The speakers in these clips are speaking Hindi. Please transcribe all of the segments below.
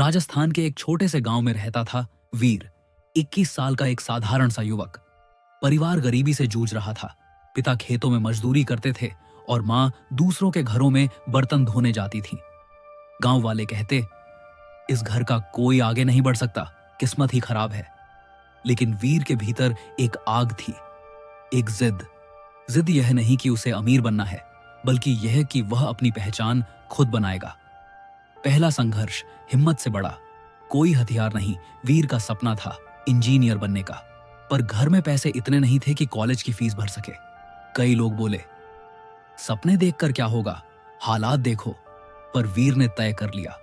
राजस्थान के एक छोटे से गांव में रहता था वीर, 21 साल का एक साधारण सा युवक। परिवार गरीबी से जूझ रहा था। पिता खेतों में मजदूरी करते थे और माँ दूसरों के घरों में बर्तन धोने जाती थी। गांव वाले कहते, इस घर का कोई आगे नहीं बढ़ सकता, किस्मत ही खराब है। लेकिन वीर के भीतर एक आग थी, एक जिद। जिद यह नहीं कि उसे अमीर बनना है, बल्कि यह कि वह अपनी पहचान खुद बनाएगा। पहला संघर्ष हिम्मत से बड़ा। कोई हथियार नहीं, वीर का सपना था इंजीनियर बनने का। पर घर में पैसे इतने नहीं थे कि कॉलेज की फीस भर सके। कई लोग बोले, सपने देखकर क्या होगा, हालात देखो। पर वीर ने तय कर लिया,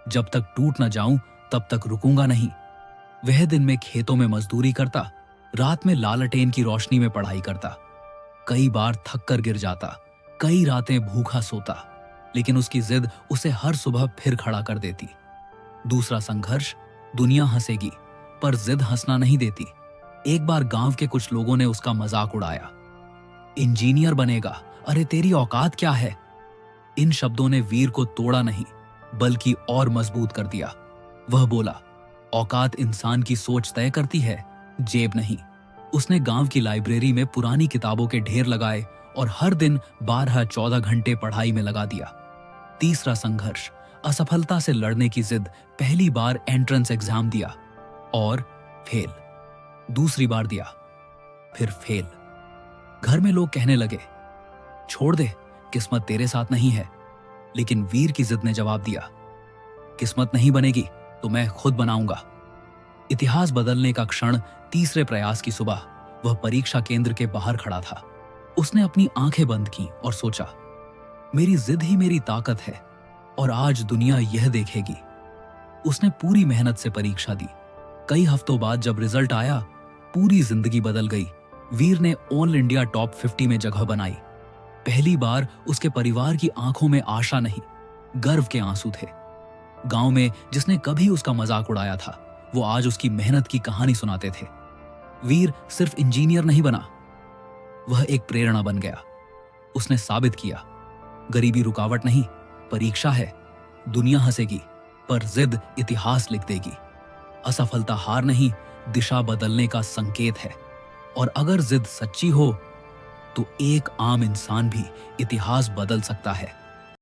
जब तक टूट न जाऊं तब तक रुकूंगा नहीं। वह दिन में खेतों में मजदूरी करता, रात में लालटेन की रोशनी में पढ़ाई करता। कई बार थक कर गिर जाता, कई रातें भूखा सोता, लेकिन उसकी जिद उसे हर सुबह फिर खड़ा कर देती। दूसरा संघर्ष, दुनिया हंसेगी पर जिद हंसना नहीं देती। एक बार गांव के कुछ लोगों ने उसका मजाक उड़ाया, इंजीनियर बनेगा, अरे तेरी औकात क्या है। इन शब्दों ने वीर को तोड़ा नहीं, बल्कि और मजबूत कर दिया। वह बोला, औकात इंसान की सोच तय करती है, जेब नहीं। उसने गांव की लाइब्रेरी में पुरानी किताबों के ढेर लगाए और हर दिन 12-14 घंटे पढ़ाई में लगा दिया। तीसरा संघर्ष, असफलता से लड़ने की जिद। पहली बार एंट्रेंस एग्जाम दिया और फेल। दूसरी बार दिया, फिर फेल। घर में लोग कहने लगे, छोड़ दे, किस्मत तेरे साथ नहीं है। लेकिन वीर की जिद ने जवाब दिया, किस्मत नहीं बनेगी तो मैं खुद बनाऊंगा। इतिहास बदलने का क्षण, तीसरे प्रयास की सुबह। वह परीक्षा केंद्र के बाहर खड़ा था। उसने अपनी आंखें बंद की और सोचा, मेरी जिद ही मेरी ताकत है और आज दुनिया यह देखेगी। उसने पूरी मेहनत से परीक्षा दी। कई हफ्तों बाद जब रिजल्ट आया, पूरी जिंदगी बदल गई। वीर ने ऑल इंडिया टॉप 50 में जगह बनाई। पहली बार उसके परिवार की आंखों में आशा नहीं, गर्व के आंसू थे। गांव में जिसने कभी उसका मजाक उड़ाया था, वो आज उसकी मेहनत की कहानी सुनाते थे। वीर सिर्फ इंजीनियर नहीं बना, वह एक प्रेरणा बन गया। उसने साबित किया, गरीबी रुकावट नहीं, परीक्षा है। दुनिया हंसेगी पर जिद इतिहास लिख देगी। असफलता हार नहीं, दिशा बदलने का संकेत है। और अगर जिद सच्ची हो तो एक आम इंसान भी इतिहास बदल सकता है।